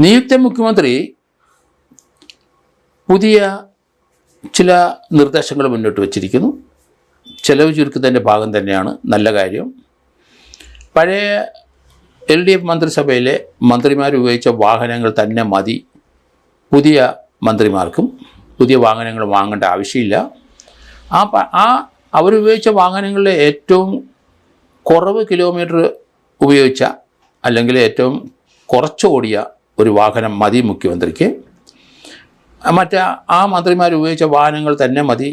നിയുക്ത മുഖ്യമന്ത്രി പുതിയ ചില നിർദ്ദേശങ്ങൾ മുന്നോട്ട് വച്ചിരിക്കുന്നു. ചെലവ് ചുരുക്കുന്നതിൻ്റെ ഭാഗം തന്നെയാണ്, നല്ല കാര്യം. പഴയ LDF മന്ത്രിസഭയിലെ മന്ത്രിമാർ ഉപയോഗിച്ച വാഹനങ്ങൾ തന്നെ മതി പുതിയ മന്ത്രിമാർക്കും. പുതിയ വാഹനങ്ങൾ വാങ്ങേണ്ട ആവശ്യമില്ല. അവരുപയോഗിച്ച വാഹനങ്ങളിലെ ഏറ്റവും കുറവ് കിലോമീറ്റർ ഉപയോഗിച്ച അല്ലെങ്കിൽ ഏറ്റവും കുറച്ച് ഓടിയ ഒരു വാഹനം മതി മുഖ്യമന്ത്രിക്ക്. ആ മന്ത്രിമാർ ഉപയോഗിച്ച വാഹനങ്ങൾ തന്നെ മതി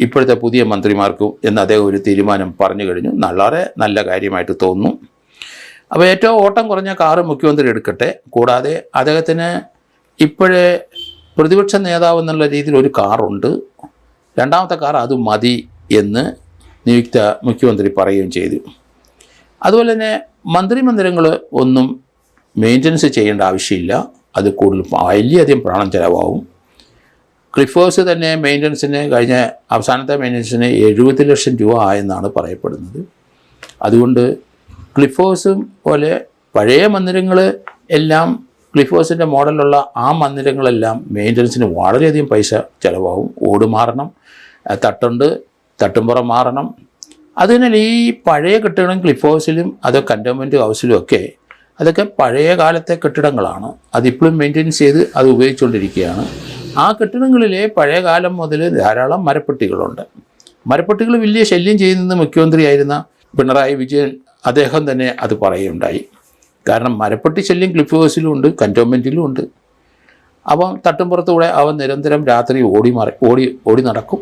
ഇപ്പോഴത്തെ പുതിയ മന്ത്രിമാർക്കും എന്ന് അദ്ദേഹം ഒരു തീരുമാനം പറഞ്ഞു കഴിഞ്ഞു. വളരെ നല്ല കാര്യമായിട്ട് തോന്നുന്നു. അപ്പോൾ ഏറ്റവും ഓട്ടം കുറഞ്ഞ കാറ് മുഖ്യമന്ത്രി എടുക്കട്ടെ. കൂടാതെ അദ്ദേഹത്തിന് ഇപ്പോഴേ പ്രതിപക്ഷ നേതാവ് എന്നുള്ള രീതിയിൽ ഒരു കാറുണ്ട്. രണ്ടാമത്തെ കാർ അത് മതി എന്ന് നിയുക്ത മുഖ്യമന്ത്രി പറയുകയും ചെയ്തു. അതുപോലെ തന്നെ മന്ത്രിമന്ദിരങ്ങൾ ഒന്നും മെയിൻ്റനൻസ് ചെയ്യേണ്ട ആവശ്യമില്ല. അത് കൂടുതൽ വലിയധികം പ്രാണം ചിലവാകും. ക്ലിഫ് ഹൗസ് തന്നെ മെയിൻ്റനൻസിന് അവസാനത്തെ മെയിൻ്റനൻസിന് 70 ലക്ഷം രൂപ ആയെന്നാണ് പറയപ്പെടുന്നത്. അതുകൊണ്ട് ക്ലിഫ് ഹൗസും പോലെ പഴയ മന്ദിരങ്ങൾ എല്ലാം ക്ലിഫ് ഹൗസിൻ്റെ മോഡലുള്ള ആ മന്ദിരങ്ങളെല്ലാം മെയിൻ്റനൻസിന് വളരെയധികം പൈസ ചിലവാകും. ഓട് മാറണം, തട്ടുംപുറം മാറണം. അതിനാൽ ഈ പഴയ കെട്ടിടം ക്ലിഫ് ഹൗസിലും അത് കൻ്റോൺമെൻറ്റ് ഹൗസിലും ഒക്കെ അതൊക്കെ പഴയ കാലത്തെ കെട്ടിടങ്ങളാണ്. അതിപ്പോഴും മെയിൻ്റെനൻസ് ചെയ്ത് അത് ഉപയോഗിച്ചുകൊണ്ടിരിക്കുകയാണ്. ആ കെട്ടിടങ്ങളിലെ പഴയ കാലം മുതൽ ധാരാളം മരപ്പെട്ടികളുണ്ട്. മരപ്പെട്ടികൾ വലിയ ശല്യം ചെയ്യുന്നത് മുഖ്യമന്ത്രിയായിരുന്ന പിണറായി വിജയൻ അദ്ദേഹം തന്നെ അത് പറയുകയുണ്ടായി. കാരണം മരപ്പെട്ടി ശല്യം ക്ലിഫ് ഹൗസിലും ഉണ്ട്, കൻ്റോൺമെൻറ്റിലും ഉണ്ട്. അപ്പം തട്ടുംപുറത്തൂടെ അവൻ നിരന്തരം രാത്രി ഓടി നടക്കും.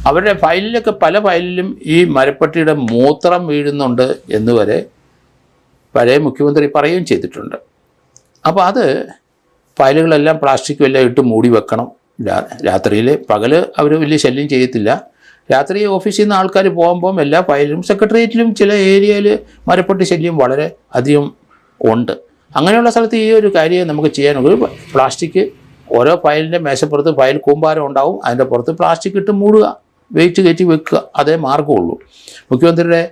അവരുടെ ഫയലിലൊക്കെ പല ഫയലിലും ഈ മരപ്പെട്ടിയുടെ മൂത്രം വീഴുന്നുണ്ട് എന്നുവരെ പഴയ മുഖ്യമന്ത്രി പറയുകയും ചെയ്തിട്ടുണ്ട്. അപ്പോൾ അത് ഫയലുകളെല്ലാം പ്ലാസ്റ്റിക്കും എല്ലാം ഇട്ട് മൂടി വെക്കണം. രാത്രിയിൽ പകൽ അവർ വലിയ ശല്യം ചെയ്യത്തില്ല. രാത്രി ഓഫീസിൽ നിന്ന് ആൾക്കാർ പോകുമ്പം എല്ലാ ഫയലിലും സെക്രട്ടേറിയറ്റിലും ചില ഏരിയയിൽ മരപ്പെട്ടി ശല്യം വളരെ അധികം ഉണ്ട്. അങ്ങനെയുള്ള സ്ഥലത്ത് ഈ ഒരു കാര്യം നമുക്ക് ചെയ്യാനുള്ളൂ. പ്ലാസ്റ്റിക് ഓരോ ഫയലിൻ്റെ മേശപ്പുറത്ത് ഫയൽ കൂമ്പാരം ഉണ്ടാവും. അതിൻ്റെ പുറത്ത് പ്ലാസ്റ്റിക് ഇട്ട് മൂടുക, വെയിറ്റ് കയറ്റി വെക്കുക, അതേ മാർഗ്ഗമുള്ളൂ. മുഖ്യമന്ത്രിയുടെ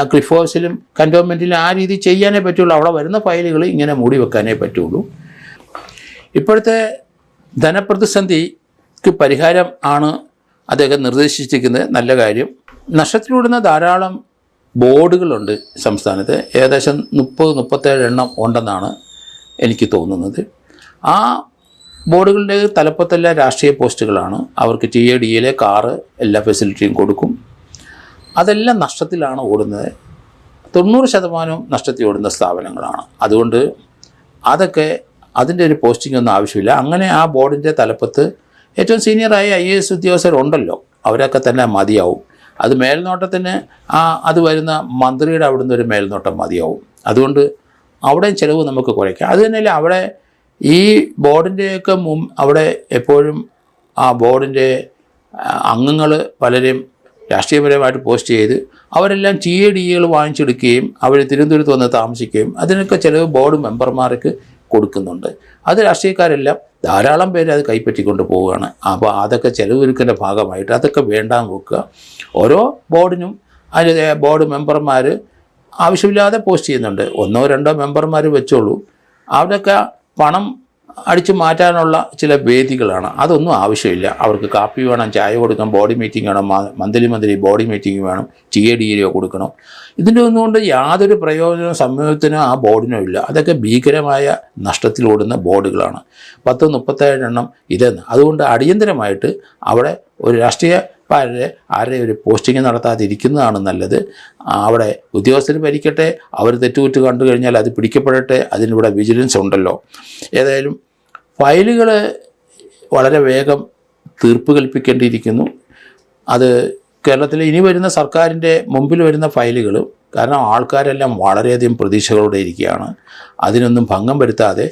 ക്ലിഫ് ഹൗസിലും കൻ്റോൺമെൻറ്റിലും ആ രീതി ചെയ്യാനേ പറ്റുള്ളൂ. അവിടെ വരുന്ന ഫയലുകൾ ഇങ്ങനെ മൂടി വെക്കാനേ പറ്റുള്ളൂ. ഇപ്പോഴത്തെ ധനപ്രതിസന്ധിക്ക് പരിഹാരം ആണ് അദ്ദേഹം നിർദ്ദേശിച്ചിരിക്കുന്നത്. നല്ല കാര്യം. നഷ്ടത്തിലൂടുന്ന ധാരാളം ബോർഡുകളുണ്ട് സംസ്ഥാനത്ത്. ഏകദേശം 30-37 എണ്ണം ഉണ്ടെന്നാണ് എനിക്ക് തോന്നുന്നത്. ആ ബോർഡുകളുടെ തലപ്പത്തെല്ലാം രാഷ്ട്രീയ പോസ്റ്റുകളാണ്. അവർക്ക് TADA കാറ് എല്ലാ ഫെസിലിറ്റിയും കൊടുക്കും. അതെല്ലാം നഷ്ടത്തിലാണ് ഓടുന്നത്. 90% നഷ്ടത്തിൽ ഓടുന്ന സ്ഥാപനങ്ങളാണ്. അതുകൊണ്ട് അതിൻ്റെ ഒരു പോസ്റ്റിംഗ് ഒന്നും ആവശ്യമില്ല. അങ്ങനെ ആ ബോർഡിൻ്റെ തലപ്പത്ത് ഏറ്റവും സീനിയറായ IAS ഉദ്യോഗസ്ഥരുണ്ടല്ലോ, അവരൊക്കെ തന്നെ മതിയാവും. അത് മേൽനോട്ടത്തിന് അത് വരുന്ന മന്ത്രിയുടെ അവിടുന്ന് ഒരു മേൽനോട്ടം മതിയാവും. അതുകൊണ്ട് അവിടെ ചിലവ് നമുക്ക് കുറയ്ക്കാം. അത് തന്നെയല്ല, അവിടെ ഈ ബോർഡിൻ്റെയൊക്കെ അവിടെ എപ്പോഴും ആ ബോർഡിൻ്റെ അംഗങ്ങൾ പലരും രാഷ്ട്രീയപരമായിട്ട് പോസ്റ്റ് ചെയ്ത് അവരെല്ലാം TADA വാങ്ങിച്ചെടുക്കുകയും അവർ തിരുവനന്തപുരത്ത് വന്ന് താമസിക്കുകയും അതിനൊക്കെ ചിലവ് ബോർഡ് മെമ്പർമാർക്ക് കൊടുക്കുന്നുണ്ട്. അത് രാഷ്ട്രീയക്കാരെല്ലാം ധാരാളം പേര് അത് കൈപ്പറ്റിക്കൊണ്ട് പോവുകയാണ്. അപ്പോൾ അതൊക്കെ ചെലവൊരുക്കിൻ്റെ ഭാഗമായിട്ട് അതൊക്കെ വേണ്ടാന്ന് വെക്കുക. ഓരോ ബോർഡിനും അതിൽ ബോർഡ് മെമ്പർമാർ ആവശ്യമില്ലാതെ പോസ്റ്റ് ചെയ്യുന്നുണ്ട്. 1-2 മെമ്പർമാർ വെച്ചോളൂ. അവിടെയൊക്കെ പണം അടിച്ചു മാറ്റാനുള്ള ചില വേദികളാണ്. അതൊന്നും ആവശ്യമില്ല. അവർക്ക് കാപ്പി വേണം, ചായ കൊടുക്കണം, ബോഡി മീറ്റിംഗ് വേണം, മന്ത്ലി ബോഡി മീറ്റിംഗ് വേണം, TADA കൊടുക്കണം. ഇതിൻ്റെ ഒന്നുകൊണ്ട് യാതൊരു പ്രയോജനവും സമൂഹത്തിനോ ആ ബോർഡിനോ ഇല്ല. അതൊക്കെ ഭീകരമായ നഷ്ടത്തിലോടുന്ന ബോർഡുകളാണ്. 37 എണ്ണം ഇതെന്ന്. അതുകൊണ്ട് അടിയന്തരമായിട്ട് അവിടെ ഒരു ആരുടെ ഒരു പോസ്റ്റിംഗ് നടത്താതിരിക്കുന്നതാണ് നല്ലത്. അവിടെ ഉദ്യോഗസ്ഥർ ഭരിക്കട്ടെ, അവർ തെറ്റുകുറ്റ് കണ്ടു കഴിഞ്ഞാൽ അത് പിടിക്കപ്പെടട്ടെ. അതിനിവിടെ വിജിലൻസ് ഉണ്ടല്ലോ. ഏതായാലും ഫയലുകൾ വളരെ വേഗം തീർപ്പ് കൽപ്പിക്കേണ്ടിയിരിക്കുന്നു. അത് കേരളത്തിൽ ഇനി വരുന്ന സർക്കാരിൻ്റെ മുമ്പിൽ വരുന്ന ഫയലുകൾ, കാരണം ആൾക്കാരെല്ലാം വളരെയധികം പ്രതീക്ഷകളോടെ ഇരിക്കുകയാണ്. അതിനൊന്നും ഭംഗം വരുത്താതെ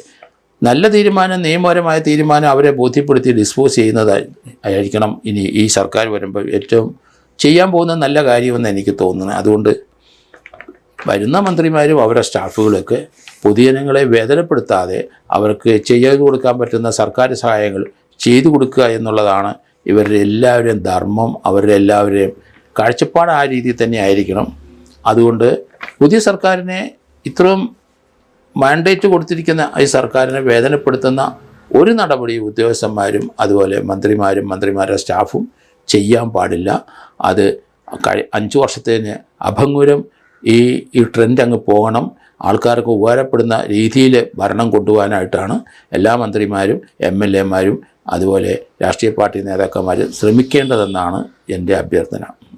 നല്ല തീരുമാനം, നിയമപരമായ തീരുമാനം അവരെ ബോധ്യപ്പെടുത്തി ഡിസ്പോസ് ചെയ്യുന്നതായിരിക്കണം ഇനി ഈ സർക്കാർ വരുമ്പോൾ ഏറ്റവും ചെയ്യാൻ പോകുന്ന നല്ല കാര്യമെന്ന് എനിക്ക് തോന്നുന്നത്. അതുകൊണ്ട് വരുന്ന മന്ത്രിമാരും അവരുടെ സ്റ്റാഫുകളൊക്കെ പൊതുജനങ്ങളെ വേദനപ്പെടുത്താതെ അവർക്ക് ചെയ്തു കൊടുക്കാൻ പറ്റുന്ന സർക്കാർ സഹായങ്ങൾ ചെയ്തു കൊടുക്കുക എന്നുള്ളതാണ് ഇവരുടെ എല്ലാവരുടെയും ധർമ്മം. അവരുടെ എല്ലാവരുടെയും കാഴ്ചപ്പാട് ആ രീതിയിൽ തന്നെ ആയിരിക്കണം. അതുകൊണ്ട് പുതിയ സർക്കാരിനെ ഇത്രയും മാൻഡേറ്റ് കൊടുത്തിരിക്കുന്ന ഈ സർക്കാരിനെ വേദനപ്പെടുത്തുന്ന ഒരു നടപടി ഉദ്യോഗസ്ഥന്മാരും അതുപോലെ മന്ത്രിമാരുടെ സ്റ്റാഫും ചെയ്യാൻ പാടില്ല. അത് 5 വർഷത്തിന് അഭംഗുരം ഈ ട്രെൻഡ് അങ്ങ് പോകണം. ആൾക്കാർക്ക് ഉപകാരപ്പെടുന്ന രീതിയിൽ ഭരണം കൊണ്ടുപോകാനായിട്ടാണ് എല്ലാ മന്ത്രിമാരും MLA മാരും അതുപോലെ രാഷ്ട്രീയ പാർട്ടി നേതാക്കന്മാരും ശ്രമിക്കേണ്ടതെന്നാണ് എൻ്റെ അഭ്യർത്ഥന.